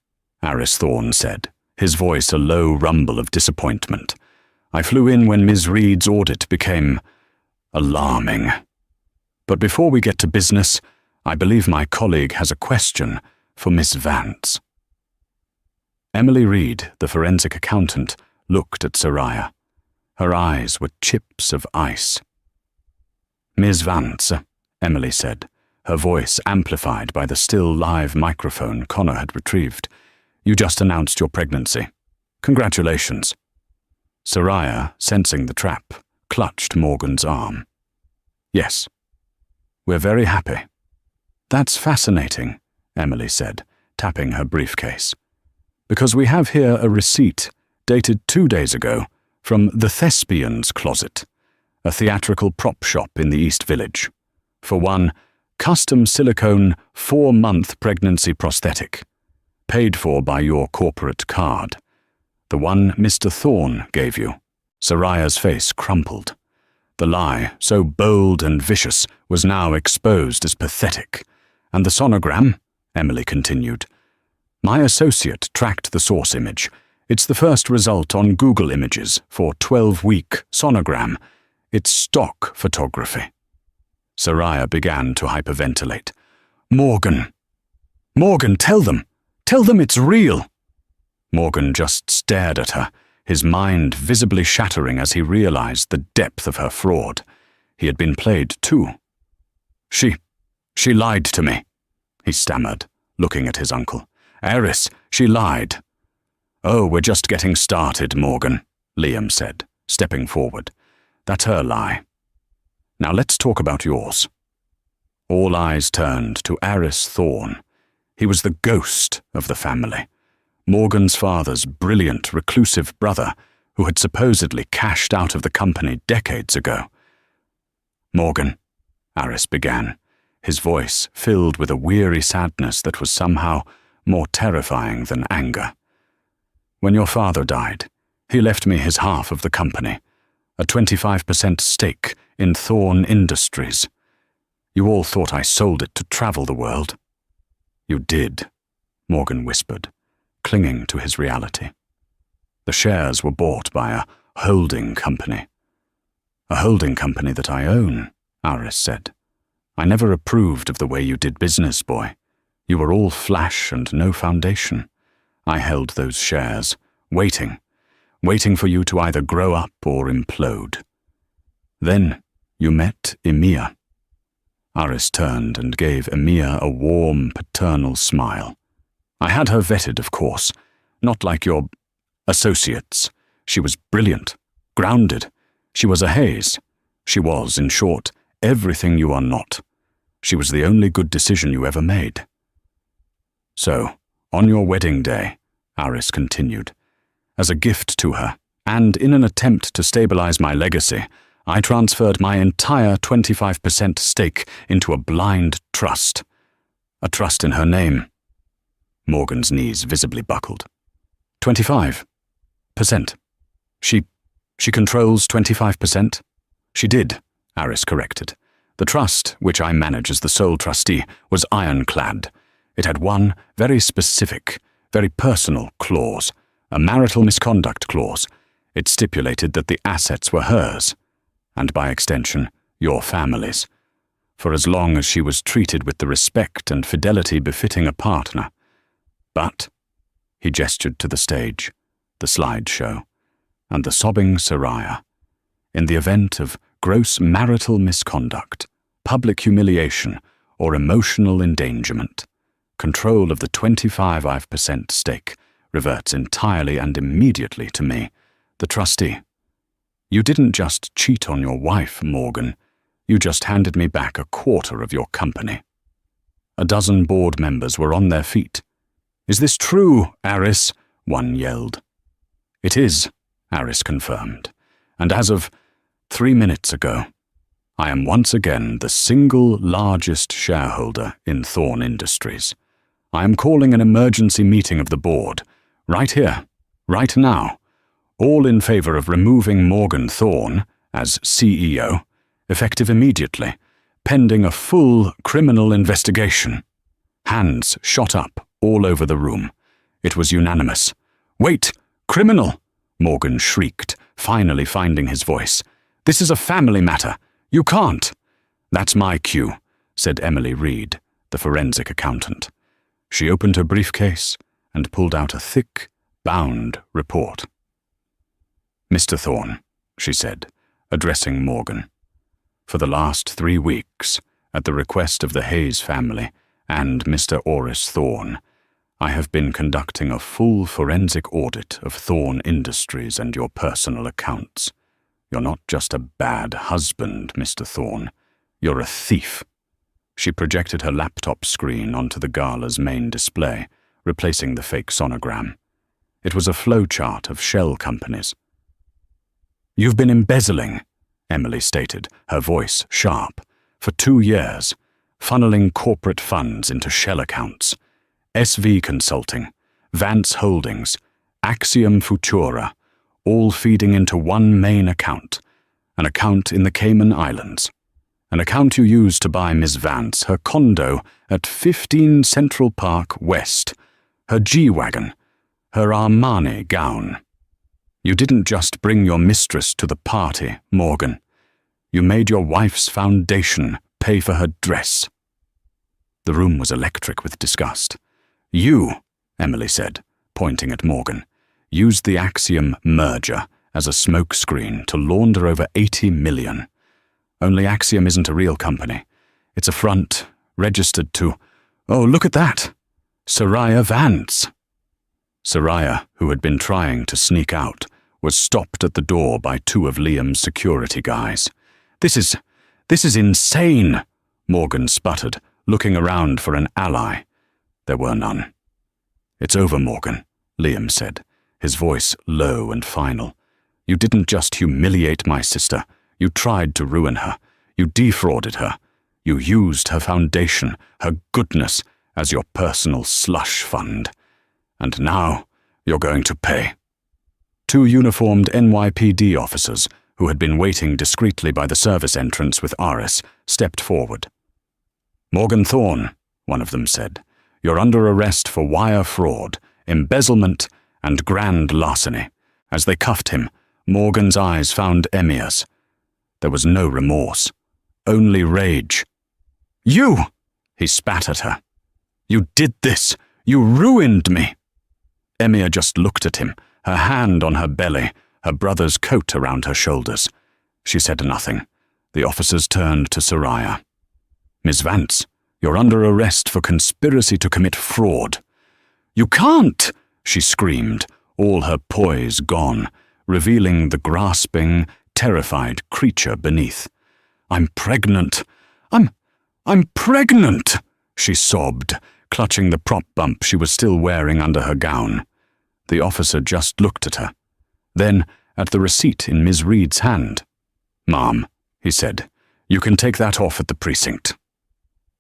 [SPEAKER 1] Aris Thorne said, his voice a low rumble of disappointment. I flew in when Ms. Reed's audit became alarming. But before we get to business, I believe my colleague has a question for Miss Vance. Emily Reed, the forensic accountant, looked at Soraya. Her eyes were chips of ice. Miss Vance, Emily said, her voice amplified by the still live microphone Connor had retrieved. You just announced your pregnancy. Congratulations. Soraya, sensing the trap, clutched Morgan's arm. Yes. We're very happy. That's fascinating, Emily said, tapping her briefcase. Because we have here a receipt, dated 2 days ago, from the Thespian's Closet, a theatrical prop shop in the East Village, for one custom silicone 4-month pregnancy prosthetic, paid for by your corporate card. The one Mr. Thorne gave you. Soraya's face crumpled. The lie, so bold and vicious, was now exposed as pathetic. And the sonogram, Emily continued. My associate tracked the source image. It's the first result on Google Images for 12-week sonogram. It's stock photography. Soraya began to hyperventilate. Morgan, tell them it's real. Morgan just stared at her, his mind visibly shattering as he realized the depth of her fraud. He had been played too. She lied to me, he stammered, looking at his uncle. Eris, she lied. Oh, we're just getting started, Morgan, Liam said, stepping forward. That's her lie. Now let's talk about yours. All eyes turned to Aris Thorne. He was the ghost of the family. Morgan's father's brilliant, reclusive brother, who had supposedly cashed out of the company decades ago. Morgan, Aris began, his voice filled with a weary sadness that was somehow more terrifying than anger. When your father died, he left me his half of the company, a 25% stake in Thorne Industries. You all thought I sold it to travel the world. You did, Morgan whispered, clinging to his reality. The shares were bought by a holding company. A holding company that I own, Aris said. I never approved of the way you did business, boy. You were all flash and no foundation. I held those shares, waiting for you to either grow up or implode. Then you met Emir. Aris turned and gave Emir a warm, paternal smile. I had her vetted, of course, not like your associates. She was brilliant, grounded. She was a Hayes. She was, in short, everything you are not. She was the only good decision you ever made. So, on your wedding day, Aris continued, as a gift to her, and in an attempt to stabilize my legacy, I transferred my entire 25% stake into a blind trust. A trust in her name. Morgan's knees visibly buckled. 25%. She controls 25%? She did, Aris corrected. The trust, which I manage as the sole trustee, was ironclad. It had one very specific, very personal clause, a marital misconduct clause. It stipulated that the assets were hers, and by extension, your family's, for as long as she was treated with the respect and fidelity befitting a partner. But, he gestured to the stage, the slideshow, and the sobbing Soraya. In the event of gross marital misconduct, public humiliation, or emotional endangerment, Control of the 25% stake reverts entirely and immediately to me, the trustee. You didn't just cheat on your wife, Morgan. You just handed me back a quarter of your company. A dozen board members were on their feet. "Is this true, Aris?" one yelled. "It is," Aris confirmed, "and as of 3 minutes ago, I am once again the single largest shareholder in Thorn Industries. I am calling an emergency meeting of the board, right here, right now, all in favor of removing Morgan Thorn as CEO, effective immediately, pending a full criminal investigation." Hands shot up all over the room. It was unanimous. "Wait! Criminal!" Morgan shrieked, finally finding his voice. "This is a family matter. You can't." "That's my cue," said Emily Reed, the forensic accountant. She opened her briefcase and pulled out a thick, bound report. "Mr. Thorn," she said, addressing Morgan, "for the last 3 weeks, at the request of the Hayes family and Mr. Oris Thorn, I have been conducting a full forensic audit of Thorn Industries and your personal accounts. You're not just a bad husband, Mr. Thorn. You're a thief." She projected her laptop screen onto the gala's main display, replacing the fake sonogram. It was a flowchart of shell companies. "You've been embezzling," Emily stated, her voice sharp, "for 2 years, funneling corporate funds into shell accounts. SV Consulting, Vance Holdings, Axiom Futura, all feeding into one main account, an account in the Cayman Islands. An account you used to buy Miss Vance her condo at 15 Central Park West, her G-Wagon, her Armani gown. You didn't just bring your mistress to the party, Morgan. You made your wife's foundation pay for her dress." The room was electric with disgust. "You," Emily said, pointing at Morgan, "used the Axiom merger as a smokescreen to launder over 80 million. Only Axiom isn't a real company. It's a front, registered to, oh, look at that, Soraya Vance." Soraya, who had been trying to sneak out, was stopped at the door by 2 of Liam's security guys. This is insane," Morgan sputtered, looking around for an ally. There were none. "It's over, Morgan," Liam said, his voice low and final. "You didn't just humiliate my sister. You tried to ruin her. You defrauded her. You used her foundation, her goodness, as your personal slush fund. And now you're going to pay." 2 uniformed NYPD officers, who had been waiting discreetly by the service entrance with Aris, stepped forward. "Morgan Thorn," one of them said, "you're under arrest for wire fraud, embezzlement, and grand larceny." As they cuffed him, Morgan's eyes found Emia's. There was no remorse, only rage. "You!" he spat at her. "You did this! You ruined me!" Emia just looked at him, her hand on her belly, her brother's coat around her shoulders. She said nothing. The officers turned to Soraya. "Miss Vance, you're under arrest for conspiracy to commit fraud." "You can't!" she screamed, all her poise gone, revealing the grasping, terrified creature beneath. "I'm pregnant. I'm pregnant!" she sobbed, clutching the prop bump she was still wearing under her gown. The officer just looked at her. Then at the receipt in Ms. Reed's hand. "Ma'am," he said, "you can take that off at the precinct."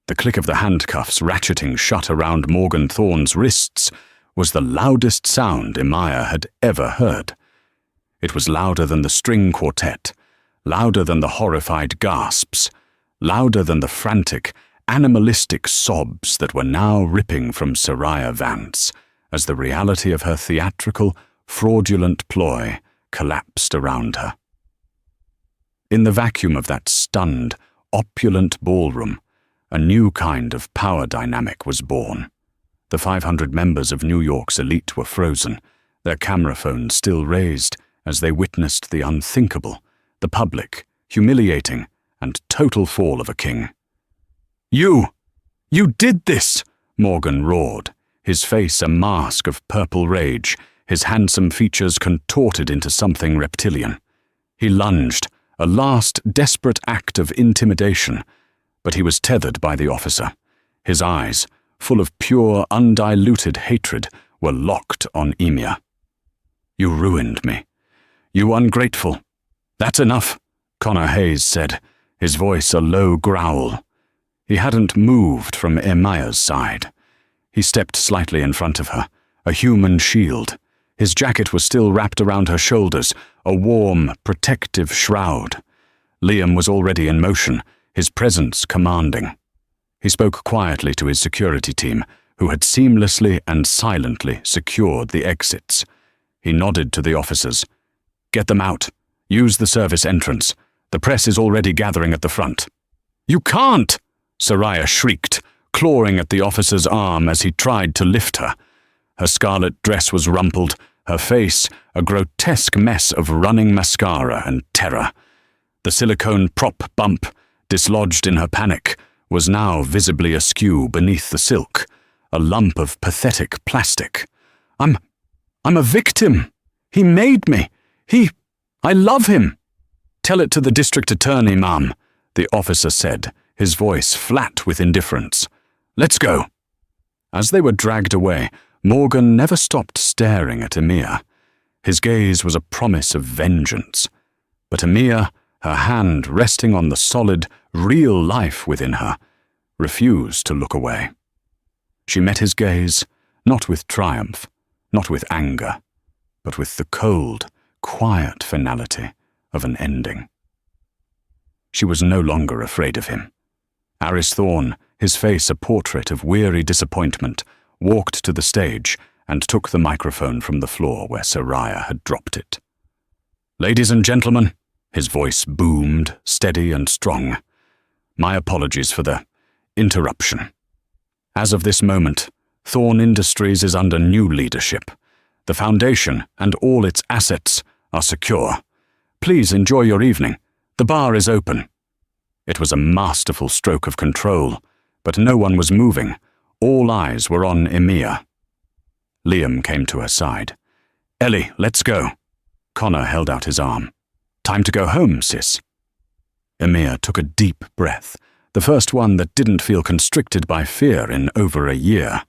[SPEAKER 1] The click of the handcuffs ratcheting shut around Morgan Thorn's wrists was the loudest sound Emiya had ever heard. It was louder than the string quartet, louder than the horrified gasps, louder than the frantic, animalistic sobs that were now ripping from Soraya Vance as the reality of her theatrical, fraudulent ploy collapsed around her. In the vacuum of that stunned, opulent ballroom, a new kind of power dynamic was born. The 500 members of New York's elite were frozen, their camera phones still raised as they witnessed the unthinkable, the public, humiliating, and total fall of a king. You did this!" Morgan roared, his face a mask of purple rage, his handsome features contorted into something reptilian. He lunged, a last desperate act of intimidation, but he was tethered by the officer. His eyes, full of pure, undiluted hatred, were locked on Emir. "You ruined me. You ungrateful." "That's enough," Connor Hayes said, his voice a low growl. He hadn't moved from Emire's side. He stepped slightly in front of her, a human shield. His jacket was still wrapped around her shoulders, a warm, protective shroud. Liam was already in motion, his presence commanding. He spoke quietly to his security team, who had seamlessly and silently secured the exits. He nodded to the officers. "Get them out. Use the service entrance. The press is already gathering at the front." "You can't!" Soraya shrieked, clawing at the officer's arm as he tried to lift her. Her scarlet dress was rumpled, her face a grotesque mess of running mascara and terror. The silicone prop bump, dislodged in her panic, was now visibly askew beneath the silk, a lump of pathetic plastic. I'm a victim. He made me. I love him." "Tell it to the district attorney, ma'am," the officer said, his voice flat with indifference. "Let's go." As they were dragged away, Morgan never stopped staring at Emir. His gaze was a promise of vengeance. But Emir, her hand resting on the solid, real life within her, refused to look away. She met his gaze, not with triumph, not with anger, but with the cold, quiet finality of an ending. She was no longer afraid of him. Aris Thorne, his face a portrait of weary disappointment, walked to the stage and took the microphone from the floor where Soraya had dropped it. "Ladies and gentlemen," his voice boomed, steady and strong, "my apologies for the interruption. As of this moment, Thorne Industries is under new leadership. The foundation and all its assets are secure. Please enjoy your evening. The bar is open." It was a masterful stroke of control, but no one was moving. All eyes were on Emir. Liam came to her side. "Ellie, let's go." Connor held out his arm. "Time to go home, sis." Emir took a deep breath, the first one that didn't feel constricted by fear in over a year.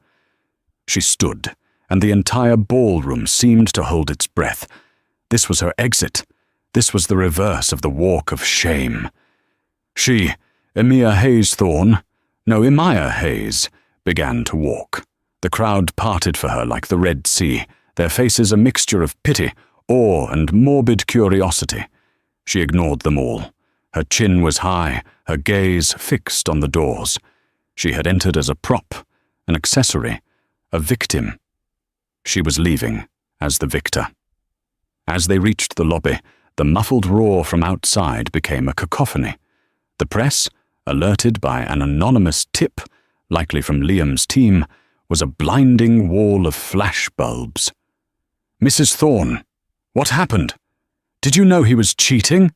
[SPEAKER 1] She stood, and the entire ballroom seemed to hold its breath. This was her exit. This was the reverse of the walk of shame. She, Emir Hayes-Thorne, no, Emir Hayes, began to walk. The crowd parted for her like the Red Sea, their faces a mixture of pity, awe, and morbid curiosity. She ignored them all. Her chin was high, her gaze fixed on the doors. She had entered as a prop, an accessory, a victim. She was leaving as the victor. As they reached the lobby, the muffled roar from outside became a cacophony. The press, alerted by an anonymous tip, likely from Liam's team, was a blinding wall of flash bulbs. "Mrs. Thorne, what happened? Did you know he was cheating?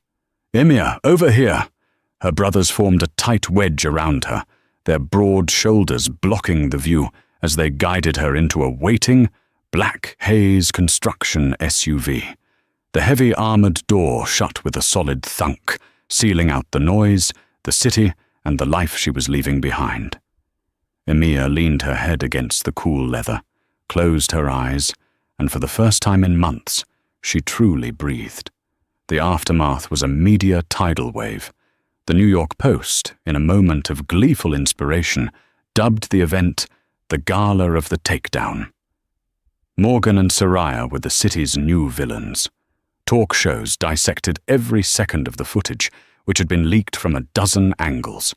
[SPEAKER 1] Emir, over here." Her brothers formed a tight wedge around her, their broad shoulders blocking the view as they guided her into a waiting, black haze construction SUV. The heavy armored door shut with a solid thunk, sealing out the noise, the city, and the life she was leaving behind. Emir leaned her head against the cool leather, closed her eyes, and for the first time in months, she truly breathed. The aftermath was a media tidal wave. The New York Post, in a moment of gleeful inspiration, dubbed the event the Gala of the Takedown. Morgan and Soraya were the city's new villains. Talk shows dissected every second of the footage, which had been leaked from a dozen angles.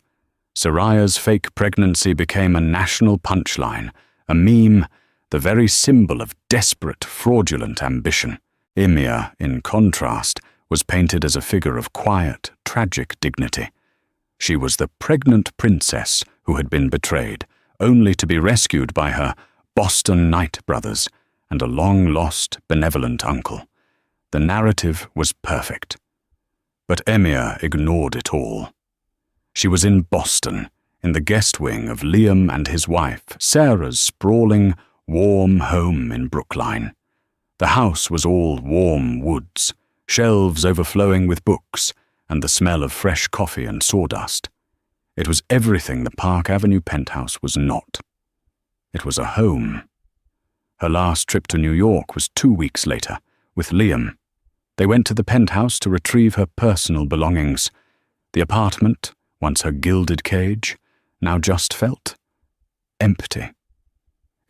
[SPEAKER 1] Soraya's fake pregnancy became a national punchline, a meme, the very symbol of desperate, fraudulent ambition. Emir, in contrast, was painted as a figure of quiet, tragic dignity. She was the pregnant princess who had been betrayed, only to be rescued by her Boston Knight brothers and a long-lost, benevolent uncle. The narrative was perfect. But Emir ignored it all. She was in Boston, in the guest wing of Liam and his wife, Sarah's sprawling, warm home in Brookline. The house was all warm woods, shelves overflowing with books, and the smell of fresh coffee and sawdust. It was everything the Park Avenue penthouse was not. It was a home. Her last trip to New York was 2 weeks later, with Liam. They went to the penthouse to retrieve her personal belongings. The apartment, once her gilded cage, now just felt empty.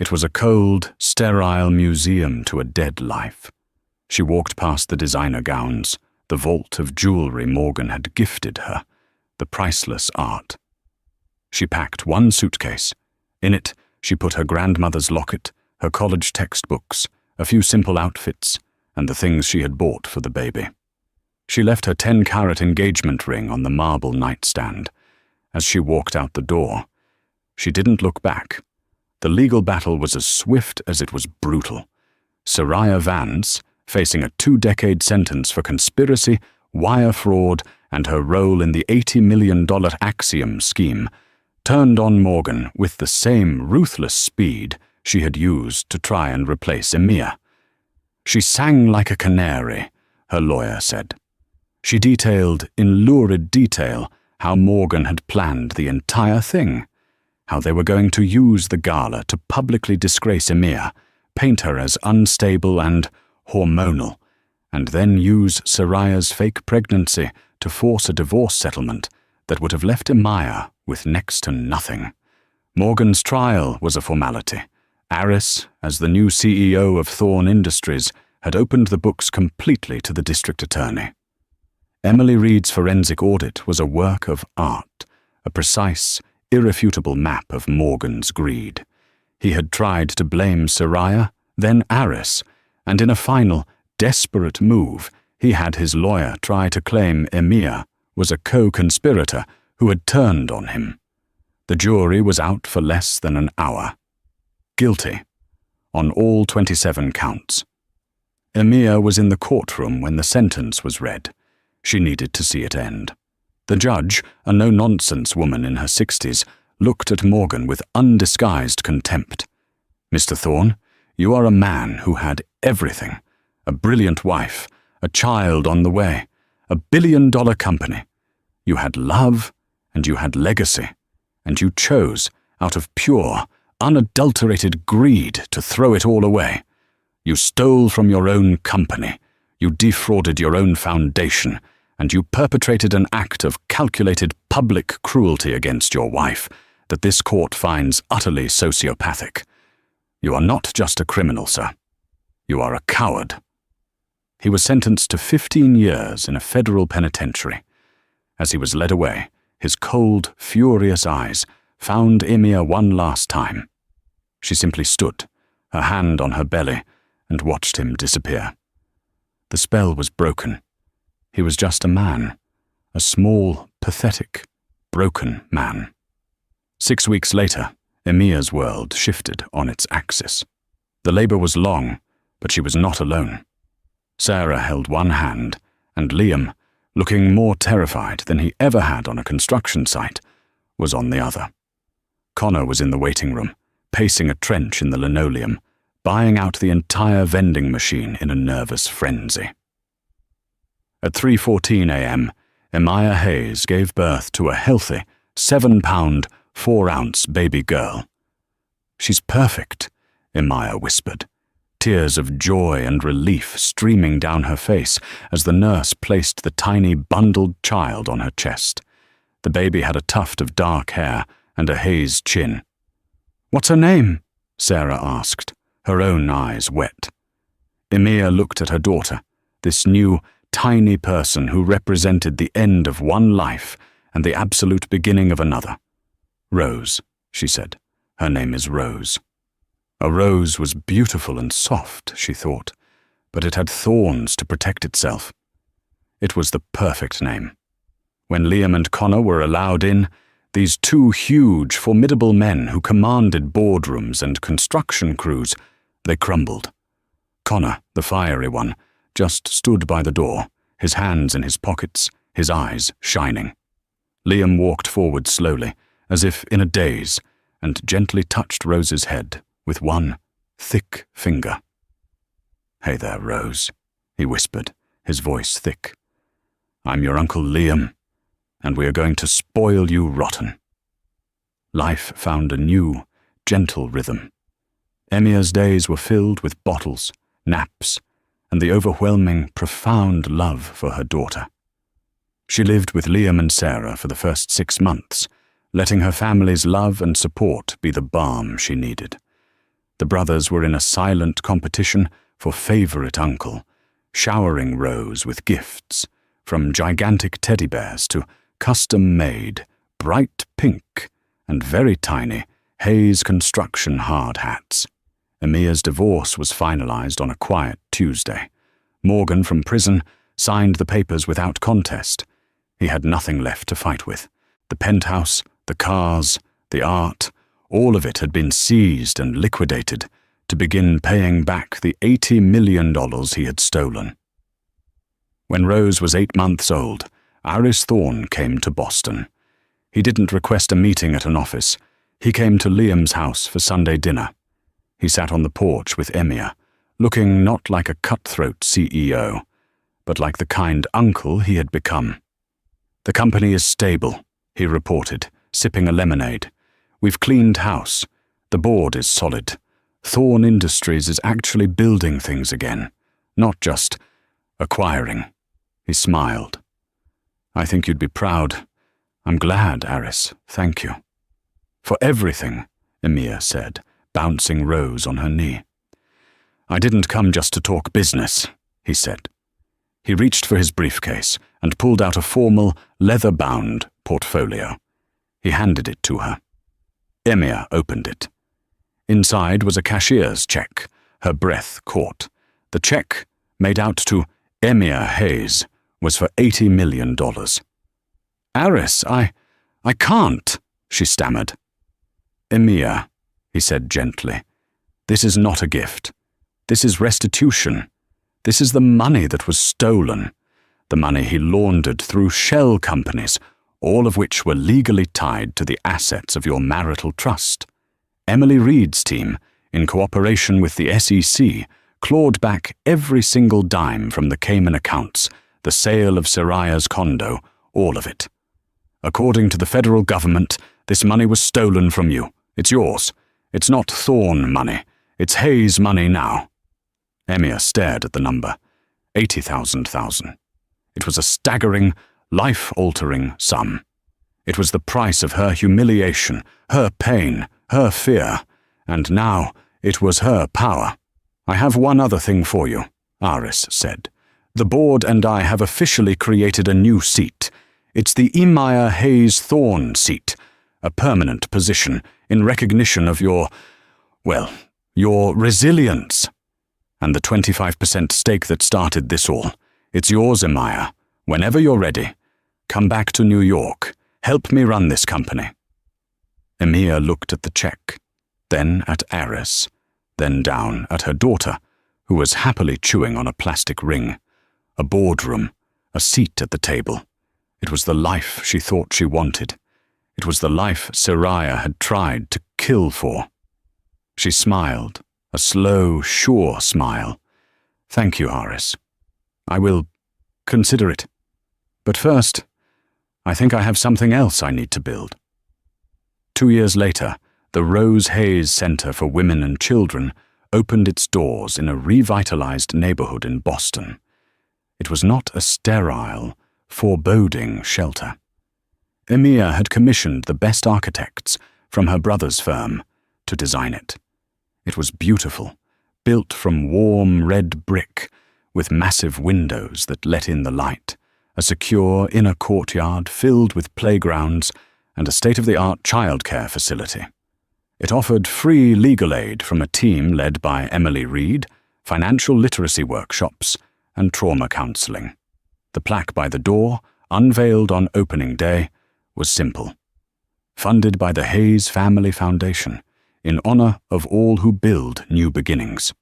[SPEAKER 1] It was a cold, sterile museum to a dead life. She walked past the designer gowns, the vault of jewelry Morgan had gifted her, the priceless art. She packed one suitcase. In it, she put her grandmother's locket, her college textbooks, a few simple outfits, and the things she had bought for the baby. She left her 10-carat engagement ring on the marble nightstand. As she walked out the door, she didn't look back. The legal battle was as swift as it was brutal. Soraya Vance, facing a 2-decade sentence for conspiracy, wire fraud, and her role in the $80 million Axiom scheme, turned on Morgan with the same ruthless speed she had used to try and replace Emir. She sang like a canary, her lawyer said. She detailed in lurid detail how Morgan had planned the entire thing, how they were going to use the gala to publicly disgrace Emir, paint her as unstable and hormonal, and then use Soraya's fake pregnancy to force a divorce settlement that would have left Emir with next to nothing. Morgan's trial was a formality. Aris, as the new CEO of Thorn Industries, had opened the books completely to the district attorney. Emily Reed's forensic audit was a work of art, a precise, irrefutable map of Morgan's greed. He had tried to blame Soraya, then Aris, and in a final, desperate move, he had his lawyer try to claim Emir was a co-conspirator who had turned on him. The jury was out for less than an hour. Guilty, on all 27 counts. Emir was in the courtroom when the sentence was read. She needed to see it end. The judge, a no-nonsense woman in her 60s, looked at Morgan with undisguised contempt. "Mr. Thorne, you are a man who had everything. A brilliant wife, a child on the way, a billion-dollar company. You had love, and you had legacy, and you chose, out of pure, unadulterated greed, to throw it all away. You stole from your own company, you defrauded your own foundation, and you perpetrated an act of calculated public cruelty against your wife that this court finds utterly sociopathic. You are not just a criminal, sir. You are a coward." He was sentenced to 15 years in a federal penitentiary. As he was led away, his cold, furious eyes found Emir one last time. She simply stood, her hand on her belly, and watched him disappear. The spell was broken. He was just a man, a small, pathetic, broken man. 6 weeks later, Emir's world shifted on its axis. The labor was long, but she was not alone. Sarah held one hand, and Liam, looking more terrified than he ever had on a construction site, was on the other. Connor was in the waiting room, pacing a trench in the linoleum, buying out the entire vending machine in a nervous frenzy. At 3:14 a.m., Emir Hayes gave birth to a healthy, 7-pound, 4-ounce baby girl. "She's perfect," Emir whispered, tears of joy and relief streaming down her face as the nurse placed the tiny bundled child on her chest. The baby had a tuft of dark hair and a hazed chin. "What's her name?" Sarah asked, her own eyes wet. Emir looked at her daughter, this new, tiny person who represented the end of one life and the absolute beginning of another. "Rose," she said. "Her name is Rose." A rose was beautiful and soft, she thought, but it had thorns to protect itself. It was the perfect name. When Liam and Connor were allowed in, these two huge, formidable men who commanded boardrooms and construction crews, they crumbled. Connor, the fiery one, just stood by the door, his hands in his pockets, his eyes shining. Liam walked forward slowly, as if in a daze, and gently touched Rose's head with one thick finger. "Hey there, Rose," he whispered, his voice thick. "I'm your Uncle Liam, and we are going to spoil you rotten." Life found a new, gentle rhythm. Emia's days were filled with bottles, naps, and the overwhelming, profound love for her daughter. She lived with Liam and Sarah for the first 6 months, letting her family's love and support be the balm she needed. The brothers were in a silent competition for favorite uncle, showering Rose with gifts, from gigantic teddy bears to custom-made, bright pink and very tiny Hayes construction hard hats. Emia's divorce was finalized on a quiet Tuesday. Morgan from prison signed the papers without contest. He had nothing left to fight with. The penthouse, the cars, the art, all of it had been seized and liquidated to begin paying back the $80 million he had stolen. When Rose was 8 months old, Aris Thorne came to Boston. He didn't request a meeting at an office. He came to Liam's house for Sunday dinner. He sat on the porch with Emia, looking not like a cutthroat CEO, but like the kind uncle he had become. "The company is stable," he reported, sipping a lemonade. "We've cleaned house. The board is solid. Thorne Industries is actually building things again, not just acquiring." He smiled. "I think you'd be proud. I'm glad, Aris. Thank you." "For everything," Emia said, bouncing Rose on her knee. "I didn't come just to talk business," he said. He reached for his briefcase and pulled out a formal, leather-bound portfolio. He handed it to her. Emia opened it. Inside was a cashier's check. Her breath caught. The check, made out to Emia Hayes, was for $80 million. "Aris, I can't," she stammered. "Emia," he said gently, "this is not a gift. This is restitution. This is the money that was stolen, the money he laundered through shell companies, all of which were legally tied to the assets of your marital trust. Emily Reed's team, in cooperation with the SEC, clawed back every single dime from the Cayman accounts, the sale of Soraya's condo, all of it. According to the federal government, this money was stolen from you. It's yours. It's not Thorne money. It's Hayes money now." Emia stared at the number. 80,000. It was a staggering, life-altering sum. It was the price of her humiliation, her pain, her fear, and now it was her power. "I have one other thing for you," Aris said. "The board and I have officially created a new seat. It's the Emia Hayes Thorne seat, a permanent position in recognition of your resilience. And the 25% stake that started this all. It's yours, Emia. Whenever you're ready. Come back to New York. Help me run this company." Emia looked at the check, then at Aris, then down at her daughter, who was happily chewing on a plastic ring. A boardroom, a seat at the table. It was the life she thought she wanted. It was the life Soraya had tried to kill for. She smiled, a slow, sure smile. "Thank you, Aris. I will consider it. But first, I think I have something else I need to build." 2 years later, the Rose Hayes Center for Women and Children opened its doors in a revitalized neighborhood in Boston. It was not a sterile, foreboding shelter. Emia had commissioned the best architects from her brother's firm to design it. It was beautiful, built from warm red brick, with massive windows that let in the light, a secure inner courtyard filled with playgrounds, and a state-of-the-art childcare facility. It offered free legal aid from a team led by Emily Reed, financial literacy workshops, and trauma counseling. The plaque by the door, unveiled on opening day, was simple. Funded by the Hayes Family Foundation, in honor of all who build new beginnings.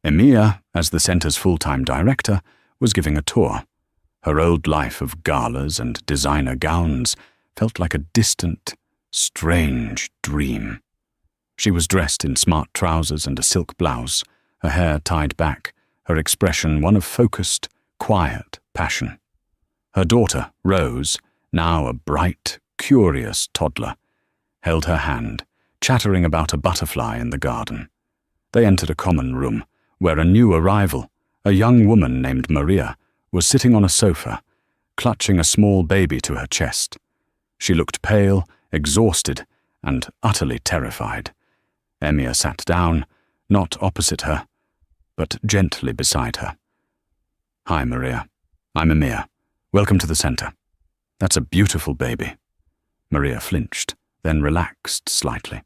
[SPEAKER 1] Emia, as the center's full-time director, was giving a tour. Her old life of galas and designer gowns felt like a distant, Strange dream. She was dressed in smart trousers and a silk blouse, her hair tied back, her expression one of focused, quiet passion. Her daughter, Rose, now a bright, curious toddler, held her hand, chattering about a butterfly in the garden. They entered a common room, where a new arrival, a young woman named Maria, was sitting on a sofa, clutching a small baby to her chest. She looked pale, exhausted, and utterly terrified. Emir sat down, not opposite her, but gently beside her. "Hi, Maria. I'm Emir. Welcome to the center. That's a beautiful baby." Maria flinched, then relaxed slightly.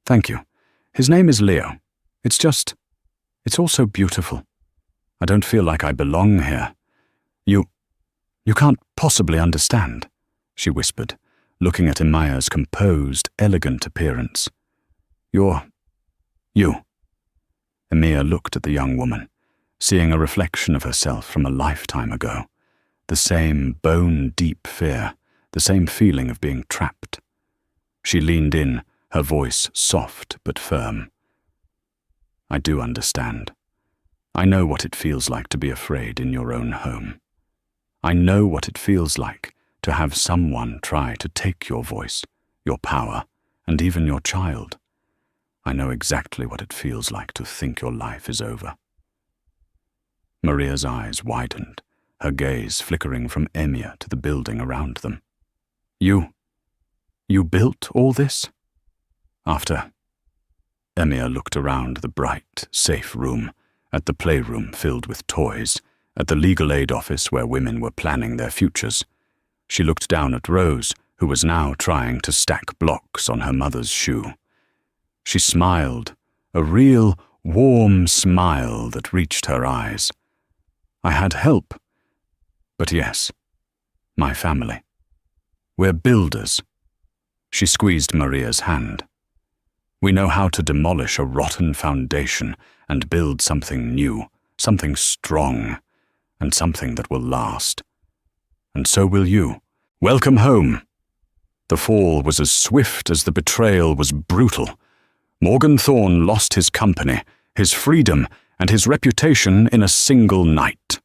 [SPEAKER 1] "Thank you. His name is Leo. It's all so beautiful. I don't feel like I belong here. You can't possibly understand," she whispered, looking at Emire's composed, elegant appearance. You. Emir looked at the young woman, seeing a reflection of herself from a lifetime ago. The same bone-deep fear, the same feeling of being trapped. She leaned in, her voice soft but firm. "I do understand. I know what it feels like to be afraid in your own home. I know what it feels like to have someone try to take your voice, your power, and even your child. I know exactly what it feels like to think your life is over." Maria's eyes widened, her gaze flickering from Emir to the building around them. You built all this?" Emir looked around the bright, safe room, at the playroom filled with toys, at the legal aid office where women were planning their futures. She looked down at Rose, who was now trying to stack blocks on her mother's shoe. She smiled, a real, warm smile that reached her eyes. "I had help. But yes, my family. We're builders." She squeezed Maria's hand. "We know how to demolish a rotten foundation and build something new, something strong, and something that will last. And so will you. Welcome home." The fall was as swift as the betrayal was brutal. Morgan Thorne lost his company, his freedom, and his reputation in a single night.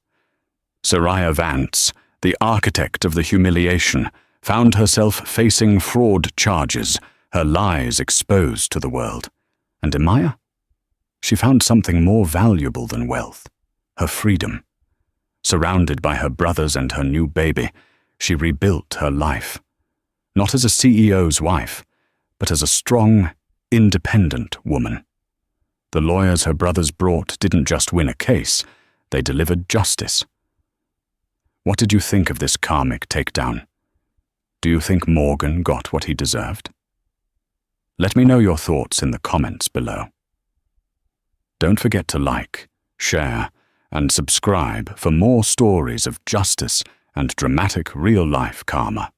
[SPEAKER 1] Soraya Vance, the architect of the humiliation, found herself facing fraud charges, her lies exposed to the world. And Emir? She found something more valuable than wealth, her freedom. Surrounded by her brothers and her new baby, she rebuilt her life. Not as a CEO's wife, but as a strong, independent woman. The lawyers her brothers brought didn't just win a case, they delivered justice. What did you think of this karmic takedown? Do you think Morgan got what he deserved? Let me know your thoughts in the comments below. Don't forget to like, share, and subscribe for more stories of justice and dramatic real-life karma.